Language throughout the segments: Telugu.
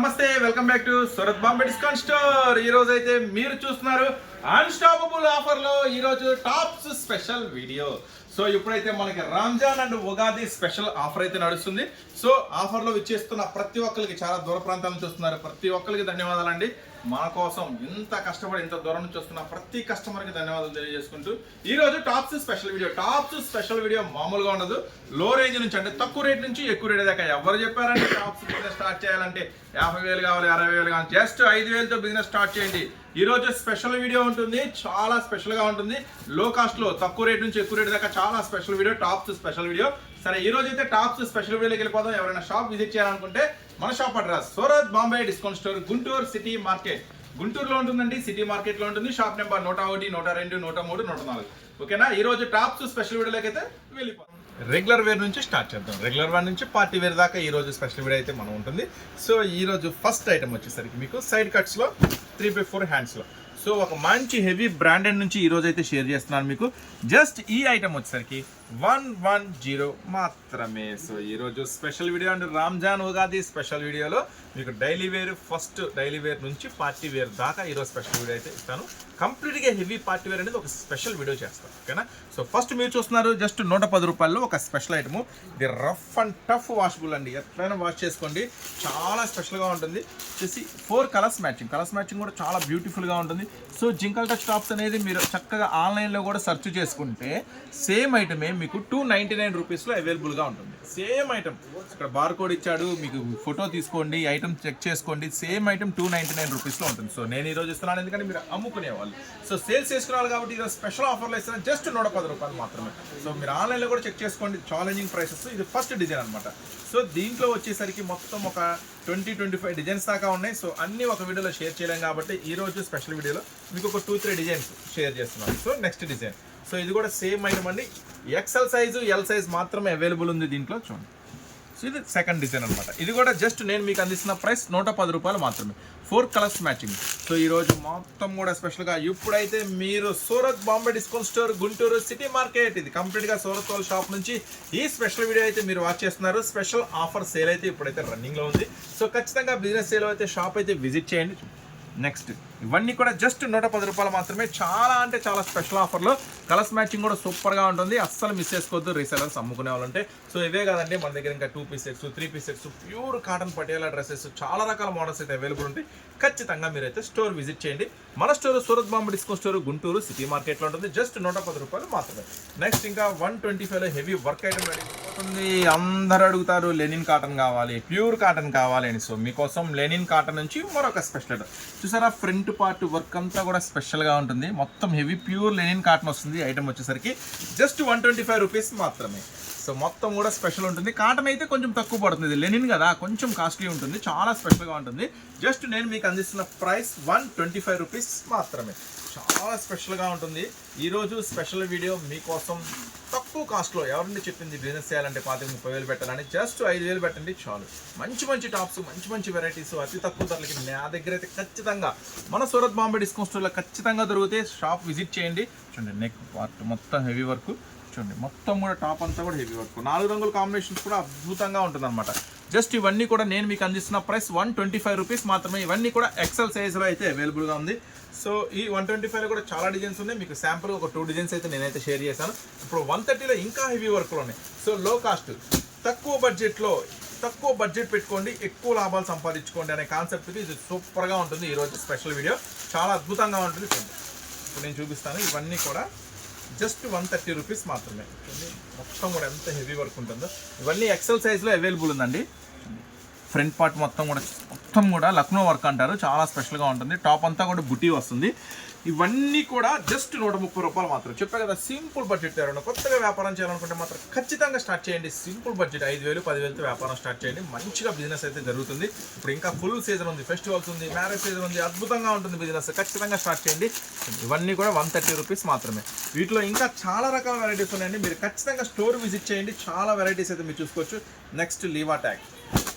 నమస్తే welcome back to Surat Bombay discount store. ఈ రోజు అయితే మీరు చూస్తున్నారు అన్స్టాపబుల్ ఆఫర్ లో ఈ రోజు టాప్స్ స్పెషల్ వీడియో. సో ఇప్పుడైతే మనకి Ramzan and Ugadi special offer అయితే నడుస్తుంది. సో ఆఫర్ లో విచ్చేస్తున్న ప్రతి ఒక్కరికి, చాలా దూర ప్రాంతాల నుంచి వస్తున్నారు ప్రతి ఒక్కరికి ధన్యవాదాలండి. మన కోసం ఇంత కష్టపడి ఇంత దూరం నుంచి వస్తున్న ప్రతి కస్టమర్కి ధన్యవాదాలు తెలియజేసుకుంటూ ఈ రోజు tops special video. Tops special video మామూలుగా ఉండదు. లో రేంజ్ నుంచి అంటే తక్కువ రేట్ నుంచి ఎక్కువ రేట్ దాకా. ఎవరు చెప్పారంటే టాప్స్ బిజినెస్ స్టార్ట్ చేయాలంటే 50,000 కావాలి, 60,000 కావాలి, జస్ట్ 5,000తో బిజినెస్ స్టార్ట్ చేయండి. ఈ రోజు స్పెషల్ వీడియో ఉంటుంది, చాలా స్పెషల్ గా ఉంటుంది. లో కాస్ట్ లో తక్కువ రేట్ నుంచి ఎక్కువ రేట్ దాకా చాలా special video, tops special video. సరే ఈ రోజు అయితే టాప్స్ స్పెషల్ వీడియోకి వెళ్ళిపోదాం. ఎవరైనా షాప్ విజిట్ చేయాలనుకుంటే మన shop address Surat Bombay discount store, Guntur city market. గుంటూరులో ఉంటుందండి, సిటీ మార్కెట్ లో ఉంటుంది. Shop number 101, 102, 103, 104. ఓకేనా? ఈ రోజు టాప్స్ స్పెషల్ వీడియోలోకి అయితే వెళ్ళిపోతాం. రెగ్యులర్ వేర్ నుంచి స్టార్ట్ చేద్దాం. రెగ్యులర్ వేర్ నుంచి పార్టీ వేర్ దాకా ఈ రోజు స్పెషల్ వీడియో అయితే మనం ఉంటుంది. సో ఈ రోజు ఫస్ట్ ఐటమ్ వచ్చేసరికి మీకు సైడ్ కట్స్ లో 3x4 హ్యాండ్స్ లో. సో ఒక మంచి హెవీ బ్రాండెడ్ నుంచి ఈ రోజు అయితే షేర్ చేస్తున్నాను మీకు. జస్ట్ ఈ ఐటమ్ వచ్చేసరికి 110 మాత్రమే. సో ఈరోజు స్పెషల్ వీడియో అంటే రంజాన్ ఉగాది స్పెషల్ వీడియోలో మీకు daily wear, first daily wear నుంచి పార్టీ వేర్ దాకా ఈరోజు స్పెషల్ వీడియో అయితే ఇస్తాను. కంప్లీట్గా హెవీ పార్టీ వేర్ అనేది ఒక స్పెషల్ వీడియో చేస్తాను. ఓకేనా? సో ఫస్ట్ మీరు చూస్తున్నారు జస్ట్ 110 రూపాయల్లో ఒక స్పెషల్ ఐటము. ఇది రఫ్ అండ్ టఫ్ వాషబుల్ అండి, ఎట్లయినా వాష్ చేసుకోండి, చాలా స్పెషల్గా ఉంటుంది. వచ్చేసి 4 కలర్స్ మ్యాచింగ్, కలర్స్ మ్యాచింగ్ కూడా చాలా బ్యూటిఫుల్గా ఉంటుంది. సో జింకల్ టచ్ టాప్స్ అనేది మీరు చక్కగా ఆన్లైన్లో కూడా సెర్చ్ చేసుకుంటే సేమ్ ఐటమే మీకు 299 రూపీస్లో అవైలబుల్గా ఉంటుంది. సేమ్ ఐటమ్ ఇక్కడ బార్ కోడ్ ఇచ్చాడు, మీకు ఫోటో తీసుకోండి, ఐటమ్ చెక్ చేసుకోండి. సేమ్ ఐటమ్ 299 రూపీస్లో ఉంటుంది. సో నేను ఈరోజు ఇస్తున్నాను ఎందుకంటే మీరు అమ్ముకునేవాళ్ళు, సో సేల్స్ చేసుకునేవాళ్ళు కాబట్టి ఈరోజు స్పెషల్ ఆఫర్లో ఇస్తున్నాను. జస్ట్ 110 రూపాయలు మాత్రమే. సో మీరు ఆన్లైన్లో కూడా చెక్ చేసుకోండి, ఛాలెంజింగ్ ప్రైసెస్. ఇది ఫస్ట్ డిజైన్ అనమాట. సో దీంట్లో వచ్చేసరికి మొత్తం ఒక 20-25 డిజైన్స్ దాకా ఉన్నాయి. సో అన్ని ఒక వీడియోలో షేర్ చేయలేం కాబట్టి ఈ రోజు స్పెషల్ వీడియోలో మీకు ఒక 2-3 డిజైన్స్ షేర్ చేస్తున్నాను. So next design. సో ఇది కూడా సేమ్ ఐటమ్ అండి, ఎక్సెల్ సైజు, ఎల్ సైజ్ మాత్రమే అవైలబుల్ ఉంది దీంట్లో. చూడండి, సో ఇది సెకండ్ డిజైన్ అనమాట. ఇది కూడా జస్ట్ నేను మీకు అందిస్తున్న ప్రైస్ 110 రూపాయలు మాత్రమే. 4 కలర్స్ మ్యాచింగ్. సో ఈరోజు మొత్తం కూడా స్పెషల్గా ఇప్పుడైతే మీరు Surat Bombay discount store, Guntur city market, ఇది కంప్లీట్గా సూరత్ వాళ్ళ షాప్ నుంచి ఈ స్పెషల్ వీడియో అయితే మీరు వాచ్ చేస్తున్నారు. స్పెషల్ ఆఫర్ సేల్ అయితే ఇప్పుడైతే రన్నింగ్లో ఉంది. సో ఖచ్చితంగా బిజినెస్ సేల్ అయితే షాప్ అయితే విజిట్ చేయండి. నెక్స్ట్ ఇవన్నీ కూడా జస్ట్ 110 రూపాయలు మాత్రమే. చాలా అంటే చాలా స్పెషల్ ఆఫర్లో. కలర్స్ మ్యాచింగ్ కూడా సూపర్గా ఉంటుంది, అస్సలు మిస్ చేసుకోవద్దు రీసెలర్స్ అమ్ముకునే వాళ్ళంటే. సో ఇవే కాదండి, మన దగ్గర ఇంకా 2 piece sets, 3 piece sets, pure cotton Patiala dresses, చాలా రకాల మోడల్స్ అయితే అవైలబుల్ ఉంటాయి. ఖచ్చితంగా మీరైతే స్టోర్ విజిట్ చేయండి. మన store Surat Bombay discount store, Guntur city మార్కెట్లో ఉంటుంది. జస్ట్ 110 రూపాయలు మాత్రమే. నెక్స్ట్ ఇంకా 125లో హెవీ వర్క్ ఐటమ్ రెడీ అవుతుంది. అందరూ అడుగుతారు లెనిన్ కాటన్ కావాలి, ప్యూర్ కాటన్ కావాలి అని. సో మీకోసం లెనిన్ కాటన్ నుంచి మరొక స్పెషల్ ఐటమ్ చూసారా. ఫ్రంట్ పార్ట్ వర్క్ అంతా కూడా స్పెషల్గా ఉంటుంది. మొత్తం హెవీ ప్యూర్ లెనిన్ కాటన్ వస్తుంది. ఐటమ్ వచ్చేసరికి జస్ట్ 125 రూపీస్ మాత్రమే. సో మొత్తం కూడా స్పెషల్ ఉంటుంది. కాటన్ అయితే కొంచెం తక్కువ పడుతుంది, లెనిన్ కదా కొంచెం కాస్ట్లీ ఉంటుంది, చాలా స్పెషల్గా ఉంటుంది. జస్ట్ నేను మీకు అందిస్తున్న ప్రైస్ 125 రూపీస్ మాత్రమే. చాలా స్పెషల్గా ఉంటుంది. ఈరోజు స్పెషల్ వీడియో మీకోసం తక్కువ కాస్ట్లో. ఎవరిని చెప్పింది బిజినెస్ చేయాలంటే 25,000-30,000 పెట్టాలని? జస్ట్ 5,000 పెట్టండి చాలు. మంచి మంచి టాప్స్, మంచి మంచి వెరైటీస్ అతి తక్కువ ధరలకి నా దగ్గర అయితే ఖచ్చితంగా మన సూరత్ బాంబే డిస్కౌంట్ స్టోర్లో ఖచ్చితంగా దొరికితే షాప్ విజిట్ చేయండి. చూడండి, నెక్ పార్ట్ మొత్తం హెవీ వర్క్. చూడండి, మొత్తం కూడా టాప్ అంతా కూడా హెవీ వర్క్. 4 రంగుల కాంబినేషన్స్ కూడా అద్భుతంగా ఉంటుందన్నమాట. జస్ట్ ఇవన్నీ కూడా నేను మీకు అందిస్తున్న ప్రైస్ 125 రూపీస్ మాత్రమే. ఇవన్నీ కూడా ఎక్సెల్ సైజ్లో అయితే అవైలబుల్గా ఉంది. సో ఈ 125లో కూడా చాలా డిజైన్స్ ఉన్నాయి. మీకు శాంపుల్ ఒక 2 డిజైన్స్ అయితే నేనైతే షేర్ చేశాను. ఇప్పుడు 130లో ఇంకా హెవీ వర్క్లు ఉన్నాయి. సో లో కాస్ట్, తక్కువ బడ్జెట్ పెట్టుకోండి, ఎక్కువ లాభాలు సంపాదించుకోండి అనే కాన్సెప్ట్కి ఇది సూపర్గా ఉంటుంది. ఈరోజు స్పెషల్ వీడియో చాలా అద్భుతంగా ఉంటుంది. ఇప్పుడు నేను చూపిస్తాను. ఇవన్నీ కూడా జస్ట్ 130 రూపీస్ మాత్రమే. మొత్తం కూడా ఎంత హెవీ వర్క్ ఉంటుందో. ఇవన్నీ ఎక్సెల్ సైజ్లో అవైలబుల్ ఉందండి. ఫ్రంట్ పార్ట్ మొత్తం కూడా లక్నో వర్క్ అంటారు, చాలా స్పెషల్గా ఉంటుంది. టాప్ అంతా కూడా బుటీ వస్తుంది. ఇవన్నీ కూడా జస్ట్ 130 రూపాయలు మాత్రం. చెప్పా కదా, సింపుల్ బడ్జెట్. ఎవరైనా కొత్తగా వ్యాపారం చేయాలనుకుంటే మాత్రం ఖచ్చితంగా స్టార్ట్ చేయండి. సింపుల్ బడ్జెట్ 5,000-10,000తో వ్యాపారం స్టార్ట్ చేయండి. మంచిగా బిజినెస్ అయితే జరుగుతుంది. ఇప్పుడు ఇంకా ఫుల్ సీజన్ ఉంది, ఫెస్టివల్స్ ఉంది, మ్యారేజ్ సీజన్ ఉంది, అద్భుతంగా ఉంటుంది బిజినెస్. ఖచ్చితంగా స్టార్ట్ చేయండి. ఇవన్నీ కూడా 130 రూపీస్ మాత్రమే. వీటిలో ఇంకా చాలా రకాల వెరైటీస్ ఉన్నాయండి. మీరు ఖచ్చితంగా స్టోర్ విజిట్ చేయండి, చాలా వెరైటీస్ అయితే మీరు చూసుకోవచ్చు. నెక్స్ట్ లీవా ట్యాగ్.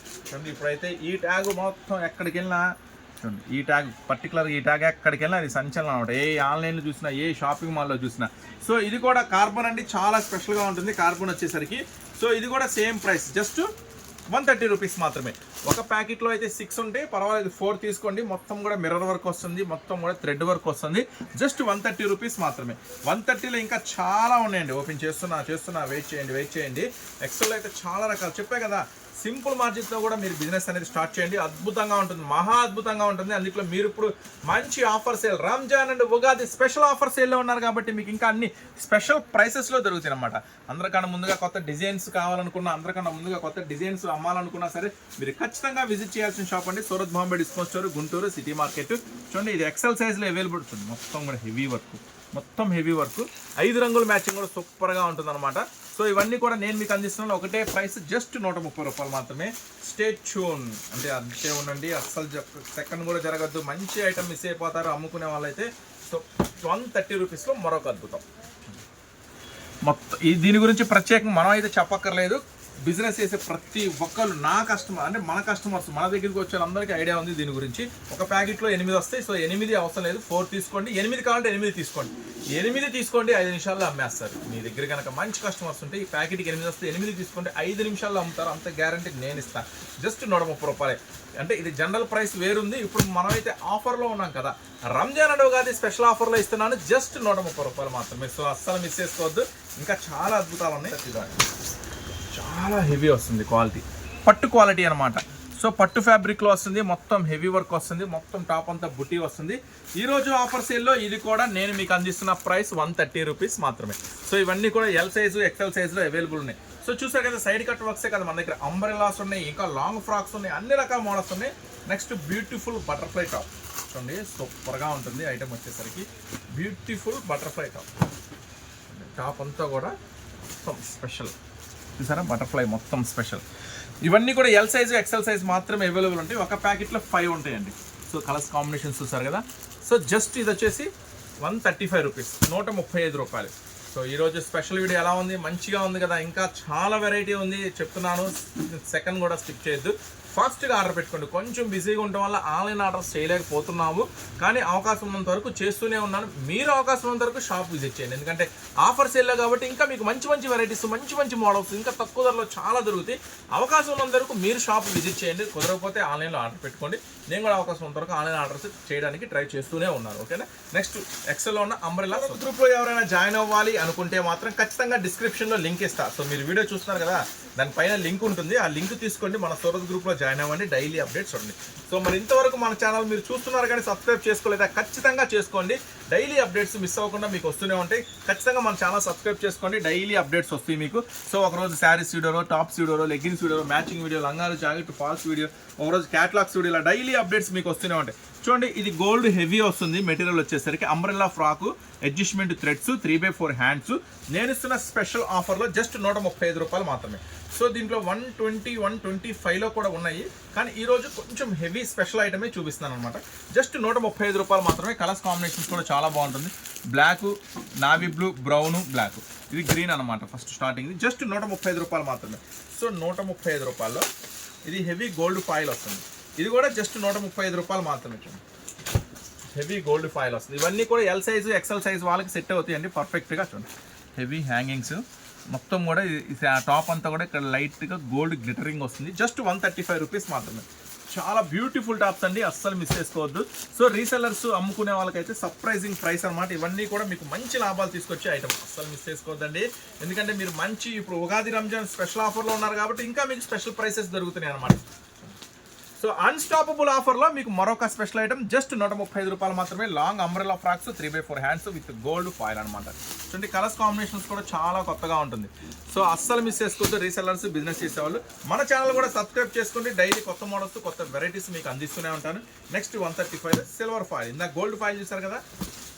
ఇప్పుడైతే ఈ ట్యాగ్ మొత్తం ఎక్కడికి వెళ్ళినా చూడండి, ఈ ట్యాగ్ పర్టికులర్ ఈ ట్యాగ్ ఎక్కడికి వెళ్ళినా అది సంచలనం అనమాట. ఏ ఆన్లైన్లో చూసినా, ఏ షాపింగ్ మాల్లో చూసినా. సో ఇది కూడా కార్బన్ అండి, చాలా స్పెషల్గా ఉంటుంది కార్బన్ వచ్చేసరికి. సో ఇది కూడా సేమ్ ప్రైస్, జస్ట్ 130 రూపీస్ మాత్రమే. ఒక ప్యాకెట్లో అయితే 6 ఉంటాయి, పర్వాలేదు 4 తీసుకోండి. మొత్తం కూడా మిర్రర్ వర్క్ వస్తుంది, మొత్తం కూడా థ్రెడ్ వర్క్ వస్తుంది. జస్ట్ 130 రూపీస్ మాత్రమే. 130లో ఇంకా చాలా ఉన్నాయండి. ఓపెన్ చేస్తున్నా వెయిట్ చేయండి. ఎక్సెల్ అయితే చాలా రకాలు చెప్పే కదా. సింపుల్ మార్జిన్తో కూడా మీరు బిజినెస్ అనేది స్టార్ట్ చేయండి. అద్భుతంగా ఉంటుంది, మహా అద్భుతంగా ఉంటుంది. అందులో మీరు ఇప్పుడు మంచి offer sale, Ramzan and Ugadi special offer సేల్లో ఉన్నారు కాబట్టి మీకు ఇంకా అన్ని స్పెషల్ ప్రైసెస్లో దొరుకుతాయి అనమాట. అందరికన్నా ముందుగా కొత్త డిజైన్స్ కావాలనుకున్నా, అందరికన్నా ముందుగా కొత్త డిజైన్స్ అమ్మాలనుకున్నా సరే మీరు ఖచ్చితంగా విజిట్ చేయాల్సిన షాప్ అండి Surat Bombay discount store, Guntur city market. చూడండి, ఇది ఎక్సెల్ సైజ్లో అవైలబుల్ ఉంటుంది. మొత్తం కూడా హెవీ వర్క్, 5 రంగుల మ్యాచింగ్ కూడా సూపర్గా ఉంటుంది అనమాట. సో ఇవన్నీ కూడా నేను మీకు అందిస్తున్నాను. ఒకటే ప్రైస్, జస్ట్ 130 రూపాయలు మాత్రమే. స్టే ట్యూన్ అంటే అంతే ఉండండి, అస్సలు సెకండ్ కూడా జరగద్దు. మంచి ఐటమ్ మిస్ అయిపోతారు అమ్ముకునే వాళ్ళైతే. సో 130 రూపీస్లో మరొక అద్భుతం. మొత్తం దీని గురించి ప్రత్యేకంగా మనం అయితే చెప్పక్కర్లేదు. బిజినెస్ చేసే ప్రతి ఒక్కరు నా కస్టమర్ అంటే మన కస్టమర్స్ మన దగ్గరికి వచ్చే అందరికీ ఐడియా ఉంది దీని గురించి. ఒక ప్యాకెట్లో 8 వస్తాయి. సో 8 అవసరం లేదు, 4 తీసుకోండి. 8 కావాలంటే 8 తీసుకోండి. 8 తీసుకోండి, 5 నిమిషాల్లో అమ్మేస్తారు. మీ దగ్గర కనుక మంచి కస్టమర్స్ ఉంటే ఈ ప్యాకెట్కి 8 వస్తే 8 తీసుకోండి, 5 నిమిషాల్లో అమ్ముతారు. అంత గ్యారంటీ నేను ఇస్తాను. జస్ట్ 130 రూపాయలు. అంటే ఇది జనరల్ ప్రైస్ వేరుంది. ఇప్పుడు మనమైతే ఆఫర్లో ఉన్నాం కదా, రంజాన్ అండ్ ఉగాది స్పెషల్ ఆఫర్లో ఇస్తున్నాను. జస్ట్ 130 రూపాయలు మాత్రమే. సో అస్సలు మిస్ చేసుకోవద్దు. ఇంకా చాలా అద్భుతాలు ఉన్నాయి. చాలా హెవీ వస్తుంది, క్వాలిటీ పట్టు క్వాలిటీ అనమాట. సో పట్టు ఫ్యాబ్రిక్లో వస్తుంది, మొత్తం హెవీ వర్క్ వస్తుంది, మొత్తం టాప్ అంతా బుటీ వస్తుంది. ఈరోజు ఆఫర్ సేల్లో ఇది కూడా నేను మీకు అందిస్తున్న ప్రైస్ 130 రూపీస్ మాత్రమే. సో ఇవన్నీ కూడా ఎల్ సైజు ఎక్సెల్ సైజులో అవైలబుల్ ఉన్నాయి. సో చూసారు కదా, సైడ్ కట్ వర్క్సే కదా మన దగ్గర, అంబ్రెల్లాస్ ఉన్నాయి, ఇంకా లాంగ్ ఫ్రాక్స్ ఉన్నాయి, అన్ని రకాల మోడల్స్ ఉన్నాయి. నెక్స్ట్ బ్యూటిఫుల్ బటర్ఫ్లై టాప్ చూడండి, సూపర్గా ఉంటుంది ఐటమ్ వచ్చేసరికి. బ్యూటిఫుల్ బటర్ఫ్లై టాప్ అంతా కూడా మొత్తం స్పెషల్. చూసారా, బటర్ఫ్లై మొత్తం స్పెషల్. ఇవన్నీ కూడా ఎల్ సైజు ఎక్సెల్ సైజ్ మాత్రమే అవైలబుల్ ఉంటాయి. ఒక ప్యాకెట్లో 5 ఉంటాయండి. సో కలర్స్ కాంబినేషన్స్ చూసారు కదా. సో జస్ట్ ఇది వచ్చేసి 135 రూపీస్, 135 రూపాయలు. సో ఈరోజు స్పెషల్ వీడియో ఎలా ఉంది? మంచిగా ఉంది కదా. ఇంకా చాలా వెరైటీ ఉంది చెప్తున్నాను, సెకండ్ కూడా స్కిప్ చేయొద్దు. ఫాస్ట్గా ఆర్డర్ పెట్టుకోండి. కొంచెం బిజీగా ఉండడం వల్ల ఆన్లైన్ ఆర్డర్స్ చేయలేకపోతున్నాము, కానీ అవకాశం ఉన్నంత వరకు చేస్తూనే ఉన్నాను. మీరు అవకాశం ఉన్నంత వరకు షాప్ విజిట్ చేయండి, ఎందుకంటే ఆఫర్ సేల్లో కాబట్టి ఇంకా మీకు మంచి వెరైటీస్, మంచి మోడల్స్ ఇంకా తక్కువ ధరలో చాలా దొరుకుతాయి. అవకాశం ఉన్నంత వరకు మీరు షాప్ విజిట్ చేయండి. కుదరకపోతే ఆన్లైన్లో ఆర్డర్ పెట్టుకోండి. నేను కూడా అవకాశం ఉన్నంత వరకు ఆన్లైన్ ఆర్డర్స్ చేయడానికి ట్రై చేస్తూనే ఉన్నాను. ఓకేనా. నెక్స్ట్ ఎక్సెల్లో ఉన్న అంబ్రెల్లా గ్రూప్లో ఎవరైనా జాయిన్ అవ్వాలి అనుకుంటే మాత్రం ఖచ్చితంగా డిస్క్రిప్షన్లో లింక్ ఇస్తా. సో మీరు వీడియో చూస్తున్నారు కదా, దానిపైన లింక్ ఉంటుంది. ఆ లింక్ తీసుకోండి, మన సూరత్ గ్రూప్లో జాయిన్ అవ్వండి. డైలీ అప్డేట్స్ చూడండి. సో మరి ఇంతవరకు మన ఛానల్ మీరు చూస్తున్నారు కానీ సబ్స్క్రైబ్ చేసుకోలేదా? ఖచ్చితంగా చేసుకోండి. డైలీ అప్డేట్స్ మిస్ అవ్వకుండా మీకు వస్తూనే ఉంటాయి. ఖచ్చితంగా మన ఛానల్ సబ్స్క్రైబ్ చేసుకోండి, డైలీ అప్డేట్స్ వస్తాయి మీకు. సో ఒకరోజు శారీస్ వీడియోలో, టాప్స్ వీడియోలో, లెగ్గిన్స్ వీడియోలో, మ్యాచింగ్ వీడియో, లంగాలు, జాకెట్, ఫాల్స్ వీడియో, ఒకరోజు క్యాటలాగ్స్ వీడియో, ఇలా డైలీ అప్డేట్స్ మీకు వస్తూనే ఉంటాయి. చూడండి, ఇది గోల్డ్ హెవీ వస్తుంది మెటీరియల్ వచ్చేసరికి. Umbrella frock, adjustment threads, 3x4 hands. నేను ఇస్తున్న స్పెషల్ ఆఫర్లో జస్ట్ 135 రూపాయలు మాత్రమే. సో దీంట్లో 120, 125లో కూడా ఉన్నాయి, కానీ ఈరోజు కొంచెం హెవీ స్పెషల్ ఐటమే చూపిస్తున్నాను అనమాట. జస్ట్ 135 రూపాయలు మాత్రమే. కలర్స్ కాంబినేషన్స్ కూడా చాలా బాగుంటుంది. Black, navy blue, brown, black, ఇది గ్రీన్ అనమాట ఫస్ట్ స్టార్టింగ్. జస్ట్ 135 రూపాయలు మాత్రమే. సో 135 రూపాయల్లో ఇది హెవీ గోల్డ్ ఫాయిల్ వస్తుంది. ఇది కూడా జస్ట్ 135 రూపాయలు మాత్రమే. హెవీ గోల్డ్ ఫాయిల్ వస్తుంది. ఇవన్నీ కూడా ఎల్ సైజు ఎక్సెల్ సైజ్ వాళ్ళకి సెట్ అవుతాయండి పర్ఫెక్ట్గా. చూడండి, హెవీ హ్యాంగింగ్స్ మొత్తం కూడా. టాప్ అంతా కూడా ఇక్కడ లైట్గా గోల్డ్ గ్లిటరింగ్ వస్తుంది. జస్ట్ 135 రూపీస్ మాత్రమే. చాలా బ్యూటిఫుల్ టాప్స్ అండి, అస్సలు మిస్ చేసుకోవద్దు. సో రీసెల్లర్స్ అమ్ముకునే వాళ్ళకైతే సర్ప్రైజింగ్ ప్రైస్ అనమాట. ఇవన్నీ కూడా మీకు మంచి లాభాలు తీసుకొచ్చే ఐటమ్, అస్సలు మిస్ చేసుకోవద్దండి. ఎందుకంటే మీరు మంచి ఇప్పుడు ఉగాది రంజాన్ స్పెషల్ ఆఫర్లో ఉన్నారు కాబట్టి ఇంకా మీకు స్పెషల్ ప్రైసెస్ దొరుకుతున్నాయి అనమాట. సో అన్స్టాపబుల్ ఆఫర్లో మీకు మరొక స్పెషల్ ఐటమ్ జస్ట్ 135 రూపాయలు మాత్రమే. Long umbrella frocks, 3x4 hands with gold foil అనమాట. చూడండి, కలర్స్ కాంబినేషన్స్ కూడా చాలా కొత్తగా ఉంటుంది. సో అస్సలు మిస్ చేసుకోవద్దు రీసెల్లర్స్, బిజినెస్ చేసేవాళ్ళు. మన ఛానల్ కూడా సబ్స్క్రైబ్ చేసుకోండి. డైలీ కొత్త మోడల్స్, కొత్త వెరైటీస్ మీకు అందిస్తూనే ఉంటాను. Next 135 silver foil. ఇందాక గోల్డ్ ఫాయిల్ చూసారు కదా.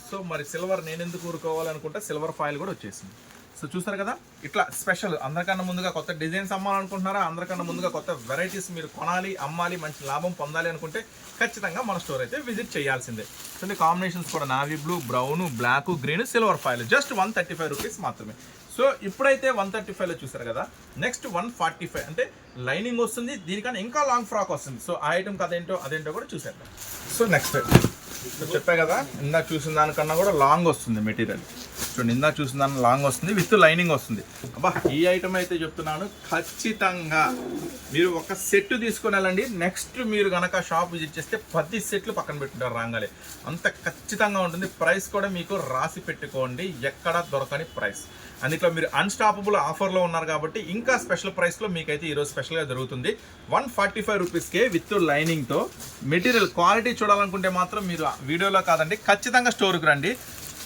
సో మరి సిల్వర్ నేను ఎందుకు ఊరుకోవాలనుకుంటే సిల్వర్ ఫాయిల్ కూడా వచ్చేసింది. సో చూసారు కదా, ఇట్లా స్పెషల్. అందరికన్నా ముందుగా కొత్త డిజైన్స్ అమ్మాలనుకుంటున్నారా, అందరికన్నా ముందుగా కొత్త వెరైటీస్ మీరు కొనాలి, అమ్మాలి, మంచి లాభం పొందాలి అనుకుంటే ఖచ్చితంగా మన స్టోర్ అయితే విజిట్ చేయాల్సిందే. సో కాంబినేషన్స్ కూడా navy blue, brown, black, green, silver foil. Just 135 rupees మాత్రమే. సో ఇప్పుడైతే 135లో చూసారు కదా, నెక్స్ట్ 145 అంటే లైనింగ్ వస్తుంది. దీనికన్నా ఇంకా లాంగ్ ఫ్రాక్ వస్తుంది. సో ఆ ఐటమ్ అదేంటో కూడా చూసేద్దాం. సో నెక్స్ట్ చెప్పా కదా, ఇందాక చూసిన దానికన్నా కూడా లాంగ్ వస్తుంది మెటీరియల్. చూడండి, ఇందా చూసిన దాన్ని లాంగ్ వస్తుంది, విత్ లైనింగ్ వస్తుంది. అబ్బా ఈ ఐటమ్ అయితే చెప్తున్నాను, ఖచ్చితంగా మీరు ఒక సెట్ తీసుకొని వెళ్ళండి. నెక్స్ట్ మీరు కనుక షాప్ విజిట్ చేస్తే 10 సెట్లు పక్కన పెట్టుకుంటారు రాగాలే, అంత ఖచ్చితంగా ఉంటుంది. ప్రైస్ కూడా మీకు రాసి పెట్టుకోండి, ఎక్కడ దొరకని ప్రైస్. అందులో మీరు అన్స్టాపబుల్ ఆఫర్లో ఉన్నారు కాబట్టి ఇంకా స్పెషల్ ప్రైస్లో మీకైతే ఈరోజు స్పెషల్గా జరుగుతుంది. 145 రూపీస్కే విత్ లైనింగ్తో. మెటీరియల్ క్వాలిటీ చూడాలనుకుంటే మాత్రం మీరు వీడియోలో కాదండి, ఖచ్చితంగా స్టోర్కి రండి.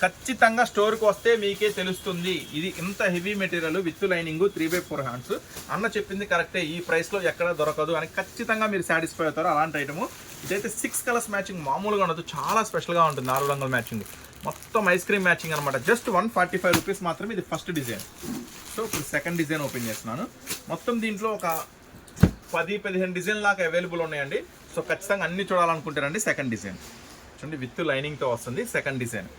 ఖచ్చితంగా స్టోర్కి వస్తే మీకే తెలుస్తుంది. ఇది ఇంత heavy material with lining 3/4 hands. అన్న చెప్పింది కరెక్టే, ఈ ప్రైస్లో ఎక్కడ దొరకదు అని ఖచ్చితంగా మీరు సాటిస్ఫై అవుతారు. అలాంటి ఐటము ఇదైతే 6 కలర్స్ మ్యాచింగ్ మామూలుగా ఉండదు, చాలా స్పెషల్గా ఉంటుంది. 4 రంగుల మ్యాచింగ్, మొత్తం ఐస్ క్రీమ్ మ్యాచింగ్ అనమాట. జస్ట్ 145 రూపీస్ మాత్రమే. ఇది ఫస్ట్ డిజైన్. సో ఇప్పుడు సెకండ్ డిజైన్ ఓపెన్ చేస్తున్నాను. మొత్తం దీంట్లో ఒక 10-15 డిజైన్ లాగా అవైలబుల్ ఉన్నాయండి. సో ఖచ్చితంగా అన్ని చూడాలనుకుంటారండి. సెకండ్ డిజైన్ చూడండి, విత్ లైనింగ్తో వస్తుంది. సెకండ్ డిజైన్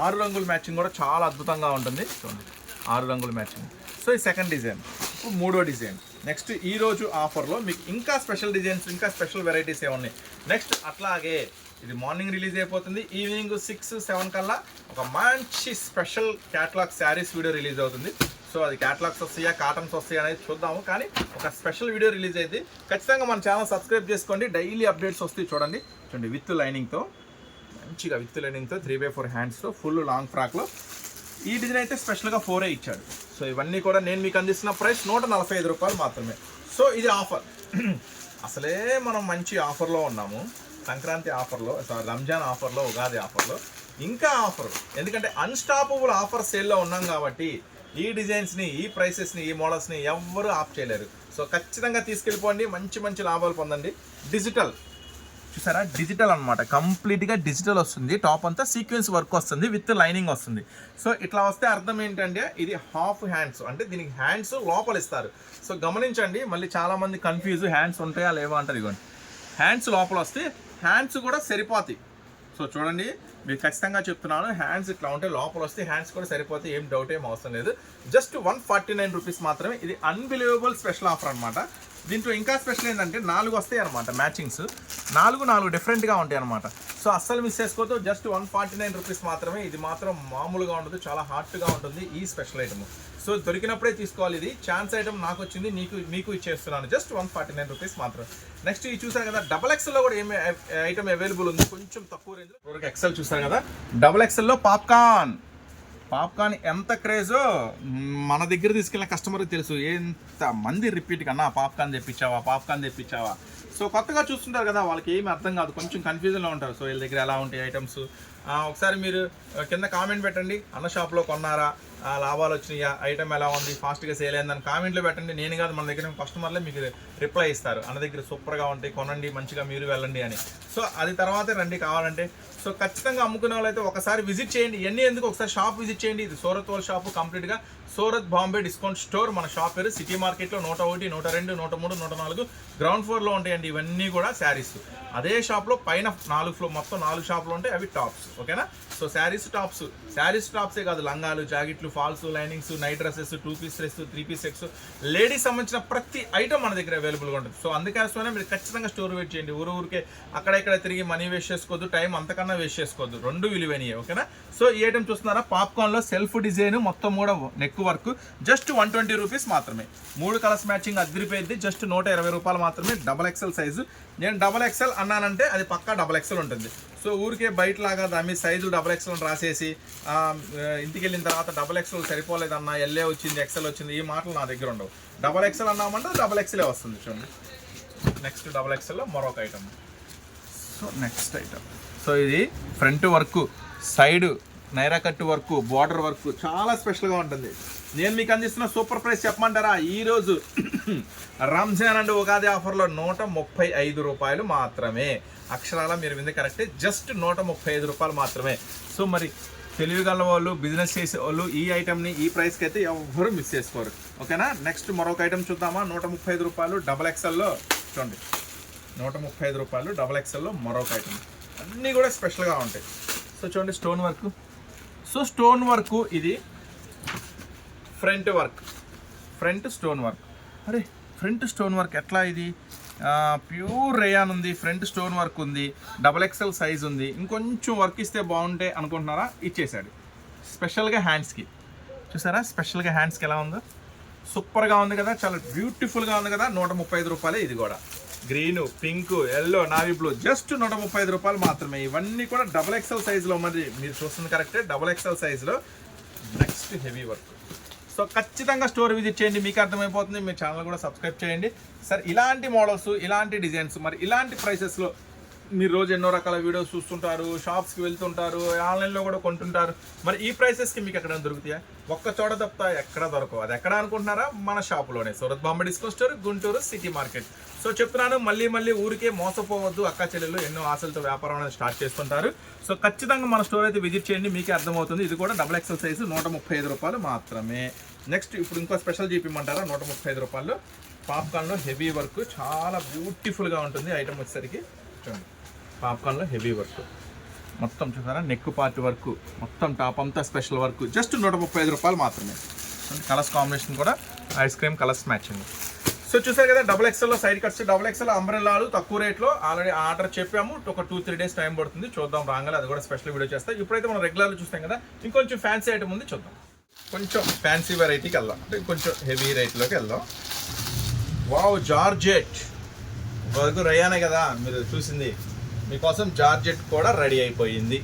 6 రంగుల మ్యాచింగ్ కూడా చాలా అద్భుతంగా ఉంటుంది. చూడండి 6 రంగుల మ్యాచింగ్. సో ఈ సెకండ్ డిజైన్. ఇప్పుడు మూడో డిజైన్. నెక్స్ట్ ఈరోజు ఆఫర్లో మీకు ఇంకా స్పెషల్ డిజైన్స్, ఇంకా స్పెషల్ వెరైటీస్ ఏమున్నాయి. నెక్స్ట్ అట్లాగే ఇది మార్నింగ్ రిలీజ్ అయిపోతుంది, ఈవినింగ్ 6-7 కల్లా ఒక మంచి special catalogue saris video release అవుతుంది. సో అది క్యాటలాగ్స్ వస్తాయా, కాటన్స్ వస్తాయా అనేది చూద్దాము. కానీ ఒక స్పెషల్ వీడియో రిలీజ్ అయింది. ఖచ్చితంగా మన ఛానల్ సబ్స్క్రైబ్ చేసుకోండి, డైలీ అప్డేట్స్ వస్తాయి. చూడండి చూడండి, విత్ లైనింగ్తో మంచిగా, విత్ లైనింగ్తో 3/4 హ్యాండ్స్తో ఫుల్ లాంగ్ ఫ్రాక్లో. ఈ డిజైన్ అయితే స్పెషల్గా 4 ఇచ్చాడు. సో ఇవన్నీ కూడా నేను మీకు అందిస్తున్న ప్రైస్ 145 రూపాయలు మాత్రమే. సో ఇది ఆఫర్. అసలే మనం మంచి ఆఫర్లో ఉన్నాము, సంక్రాంతి ఆఫర్లో, రంజాన్ ఆఫర్లో, ఉగాది ఆఫర్లో ఇంకా ఆఫర్. ఎందుకంటే అన్స్టాపబుల్ ఆఫర్ సేల్లో ఉన్నాం కాబట్టి ఈ డిజైన్స్ని, ఈ ప్రైసెస్ని, ఈ మోడల్స్ని ఎవ్వరూ ఆఫ్ చేయలేరు. సో ఖచ్చితంగా తీసుకెళ్ళిపోండి, మంచి మంచి లాభాలు పొందండి. డిజిటల్ చూసారా, డిజిటల్ అనమాట, కంప్లీట్గా డిజిటల్ వస్తుంది. టాప్ అంతా సీక్వెన్స్ వర్క్ వస్తుంది, విత్ లైనింగ్ వస్తుంది. సో ఇట్లా వస్తే అర్థం ఏంటంటే ఇది హాఫ్ హ్యాండ్స్, అంటే దీనికి హ్యాండ్స్ లోపల ఇస్తారు. సో గమనించండి, మళ్ళీ చాలామంది కన్ఫ్యూజ్, హ్యాండ్స్ ఉంటాయా లేవా అంటారు. ఇవ్వండి, హ్యాండ్స్ లోపల వస్తే హ్యాండ్స్ కూడా సరిపోతాయి. సో చూడండి, మీకు ఖచ్చితంగా చెప్తున్నాను, హ్యాండ్స్ ఇట్లా ఉంటే లోపల వస్తే హ్యాండ్స్ కూడా సరిపోతాయి, ఏం డౌట్ ఏం అవసరం లేదు. జస్ట్ 149 రూపీస్ మాత్రమే. ఇది అన్బిలీవబుల్ స్పెషల్ ఆఫర్ అనమాట. దీంట్లో ఇంకా స్పెషల్ ఏంటంటే 4 వస్తాయి అనమాట మ్యాచింగ్స్, 4 డిఫరెంట్గా ఉంటాయి అనమాట. సో అస్సలు మిస్ చేసుకోవద్దు. జస్ట్ 149 రూపీస్ మాత్రమే. ఇది మాత్రం మామూలుగా ఉండదు, చాలా హాట్గా ఉంటుంది ఈ స్పెషల్ ఐటమ్. సో దొరికినప్పుడే తీసుకోవాలి. ఇది ఛాన్స్ ఐటమ్ నాకు వచ్చింది, మీకు ఇచ్చేస్తున్నాను. జస్ట్ 149 రూపీస్ మాత్రం. నెక్స్ట్ ఇది చూసారు కదా, XXL లో కూడా ఏమి ఐటమ్ అవైలబుల్ ఉంది, కొంచెం తక్కువ రేంజ్లో. XL చూసారు కదా, XXL లో పాప్కార్న్ ఎంత క్రేజో మన దగ్గర తీసుకెళ్ళిన కస్టమర్కి తెలుసు. ఎంత మంది రిపీట్ కన్నా పాప్కార్న్ తెప్పించావా. సో కొత్తగా చూస్తుంటారు కదా, వాళ్ళకి ఏమి అర్థం కాదు, కొంచెం కన్ఫ్యూజన్లో ఉంటారు. సో వీళ్ళ దగ్గర ఎలా ఉంటాయి ఐటమ్స్, ఒకసారి మీరు కింద కామెంట్ పెట్టండి, అన్న షాప్లో కొన్నారా, లాభాలు వచ్చినాయా, ఐటమ్ ఎలా ఉంది, ఫాస్ట్గా సేల్ అయిందని కామెంట్లో పెట్టండి. నేను కాదు, మన దగ్గర కస్టమర్లే మీకు రిప్లై ఇస్తారు, అన్న దగ్గర సూపర్గా ఉంటాయి, కొనండి, మంచిగా మీరు వెళ్ళండి అని. సో అది తర్వాతే రండి కావాలంటే. సో ఖచ్చితంగా అమ్ముకునే వాళ్ళైతే ఒకసారి విజిట్ చేయండి. ఎన్ని ఎందుకు ఒకసారి షాప్ విజిట్ చేయండి. ఇది సూరత్ వాళ్ళ షాపు, కంప్లీట్గా సూరత్ బాంబే డిస్కౌంట్ స్టోర్. మన షాప్ పేరు సిటీ మార్కెట్లో 101, 102, 103, 104 గ్రౌండ్ ఫ్లోర్లో ఉంటాయండి ఇవన్నీ కూడా శారీస్. అదే షాప్లో పైన 4 ఫ్లోర్, మొత్తం 4 షాపులు ఉంటాయి, అవి టాప్స్. ఓకేనా. సో శారీస్ టాప్సే కాదు, లంగాలు, జాకెట్లు, falls, linings, night dresses, 2 piece dress, 3 piece sets, ladies సంబంధించిన ప్రతి ఐటమ్ మన దగ్గర అవైలబుల్గా ఉంటుంది. సో అందుకోసమే మీరు ఖచ్చితంగా స్టోర్ వెయిట్ చేయండి. ఊరికే అక్కడ తిరిగి మనీ వేస్ట్ చేసుకోవద్దు, టైం అంతకన్నా వేస్ట్ చేసుకోవద్దు, 2 విలువైనవి. ఓకేనా. సో ఈ ఐటమ్ చూస్తున్నారా, పాప్కార్న్లో సెల్ఫ్ డిజైన్, మొత్తం కూడా నెక్ వర్క్, జస్ట్ 120 రూపీస్ మాత్రమే. 3 కలర్స్ మ్యాచింగ్ అదిరిపోయింది. జస్ట్ 120 రూపాయలు మాత్రమే. XXL size. నేను XXL అన్నానంటే అది పక్కా XXL ఉంటుంది. సో ఊరికే బయటలాగా దాని సైజు XXL రాసేసి ఇంటికి వెళ్ళిన తర్వాత XXL సరిపోలేదన్నా, LA వచ్చింది, XL వచ్చింది, ఈ మాటలు నా దగ్గర ఉండవు. XXL అన్నామంటే XXL వస్తుంది. చూడండి, నెక్స్ట్ XXL మరొక item. So next item, so ఇది ఫ్రంట్ వర్క్, సైడ్ నైరా కట్టు వర్క్, బార్డర్ వర్క్, చాలా స్పెషల్గా ఉంటుంది. నేను మీకు అందిస్తున్న సూపర్ ప్రైస్ చెప్పమంటారా, ఈరోజు రంజాన్ అండ్ ఉగాది ఆఫర్లో 135 రూపాయలు మాత్రమే. అక్షరాల మీరు వింది కరెక్టే, జస్ట్ 135 రూపాయలు మాత్రమే. సో మరి తెలివిగల వాళ్ళు, బిజినెస్ చేసే వాళ్ళు ఈ ఐటమ్ని ఈ ప్రైస్కి అయితే ఎవరు మిస్ చేసుకోరు. ఓకేనా. నెక్స్ట్ మరొక ఐటమ్ చూద్దామా. 135 రూపాయలు XXLలో. చూడండి, 135 రూపాయలు XXLలో మరొక ఐటమ్. అన్నీ కూడా స్పెషల్గా ఉంటాయి. సో చూడండి, stone work. So stone work, ఇది ఫ్రంట్ స్టోన్ వర్క్. అరే ఫ్రంట్ స్టోన్ వర్క్ ఎట్లా, ఇది ప్యూర్ రేయాన్ ఉంది, ఫ్రంట్ స్టోన్ వర్క్ ఉంది, XXL సైజ్ ఉంది. ఇంకొంచెం వర్క్ ఇస్తే బాగుంటే అనుకుంటున్నారా, ఇచ్చేసాడు. స్పెషల్గా హ్యాండ్స్కి చూసారా, స్పెషల్గా హ్యాండ్స్కి ఎలా ఉందో, సూపర్గా ఉంది కదా, చాలా బ్యూటిఫుల్గా ఉంది కదా. 135 రూపాయలే. ఇది కూడా green, pink, yellow, navy blue just 135 రూపాయలు మాత్రమే. ఇవన్నీ కూడా XXL సైజులో, మరి మీరు చూస్తుంది కరెక్టే, XXL సైజులో. Next heavy work. సో ఖచ్చితంగా స్టోర్ విజిట్ చేయండి, మీకు అర్థమైపోతుంది. మీ ఛానల్ కూడా సబ్స్క్రైబ్ చేయండి. సార్ ఇలాంటి మోడల్స్, ఇలాంటి డిజైన్స్, మరి ఇలాంటి ప్రైసెస్లో మీరు రోజు ఎన్నో రకాల వీడియోస్ చూస్తుంటారు, షాప్స్కి వెళ్తుంటారు, ఆన్లైన్లో కూడా కొంటుంటారు. మరి ఈ ప్రైసెస్కి మీకు ఎక్కడ దొరుకుతాయా? ఒక్క చోట తప్ప ఎక్కడ దొరకవు. అది ఎక్కడ అనుకుంటున్నారా? మన షాపులోనే, Surat Bombay discount store, Guntur city market. So చెప్తున్నాను, మళ్ళీ ఊరికే మోసపోవద్దు. అక్క చెల్లెలు ఎన్నో ఆశలతో వ్యాపారం అనేది స్టార్ట్ చేస్తుంటారు. సో ఖచ్చితంగా మన స్టోర్ అయితే విజిట్ చేయండి, మీకే అర్థమవుతుంది. ఇది కూడా XXL సైజు 135 రూపాయలు మాత్రమే. నెక్స్ట్ ఇప్పుడు ఇంకో స్పెషల్ చూపించమంటారా? 135 రూపాయలు పాప్కార్న్లో హెవీ వర్క్, చాలా బ్యూటిఫుల్గా ఉంటుంది ఐటమ్ వచ్చేసరికి. చూడండి, పాప్కార్న్లో హెవీ వర్క్ మొత్తం చూసారా, నెక్ పార్ట్ వర్క్ మొత్తం, టాప్ అంతా స్పెషల్ వర్క్, జస్ట్ 135 రూపాయలు మాత్రమే. కలర్స్ కాంబినేషన్ కూడా ice cream colours matching. So చూసారు కదా, XXLలో సైడ్ కట్స్, XXL అంబ్రెల్లాలు తక్కువ రేట్లో ఆల్రెడీ ఆర్డర్ చెప్పాము. ఒక 2-3 డేస్ టైం పడుతుంది, చూద్దాం రాగానే అది కూడా స్పెషల్ వీడియో చేస్తాం. ఇప్పుడైతే మనం రెగ్యులర్గా చూస్తాం కదా, ఇంకొంచెం ఫ్యాన్సీ ఐటమ్ ఉంది, చూద్దాం. కొంచెం ఫ్యాన్సీ వెరైటీకి వెళ్దాం, అంటే కొంచెం హెవీ రేట్లోకి వెళ్దాం. వావ్, జార్జెట్ వరకు రయానే కదా మీరు చూసింది, మీకోసం జార్జెట్ కూడా రెడీ అయిపోయింది.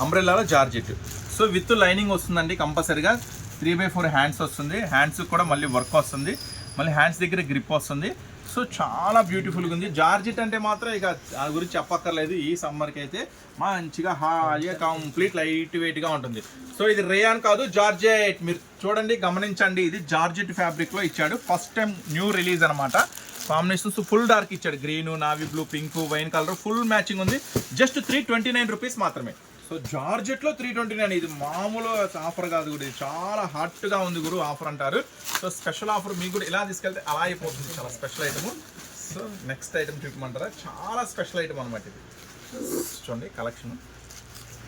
అంబ్రెల్లాలో జార్జెట్. సో విత్ లైనింగ్ వస్తుందండి కంపల్సరీగా. 3/4 హ్యాండ్స్ వస్తుంది, హ్యాండ్స్ కూడా మళ్ళీ వర్క్ వస్తుంది, మళ్ళీ హ్యాండ్స్ దగ్గర గ్రిప్ వస్తుంది. సో చాలా బ్యూటిఫుల్గా ఉంది. జార్జెట్ అంటే మాత్రం ఇక దాని గురించి చెప్పక్కర్లేదు. ఈ సమ్మర్కి అయితే మంచిగా హాయిగా కంప్లీట్ లైట్ వెయిట్గా ఉంటుంది. సో ఇది రేయాన్ కాదు, జార్జెట్. మీరు చూడండి, గమనించండి, ఇది జార్జెట్ ఫ్యాబ్రిక్లో ఇచ్చాడు. ఫస్ట్ టైం న్యూ రిలీజ్ అనమాట. కాంబినేషన్స్ ఫుల్ డార్క్ ఇచ్చాడు, green, navy blue, pink, wine colour full matching ఉంది. జస్ట్ 329 రూపీస్ మాత్రమే. సో జార్జెట్లో 329. ఇది మామూలు ఆఫర్ కాదు గురు, ఇది చాలా హాట్గా ఉంది గురు ఆఫర్ అంటారు. సో స్పెషల్ ఆఫర్ మీకు కూడా ఇలా తీసుకెళ్తే అలా అయిపోతుంది, చాలా special item. So next item చూపించమంటారా? చాలా స్పెషల్ ఐటమ్ అనమాట ఇది. చూడండి కలెక్షన్,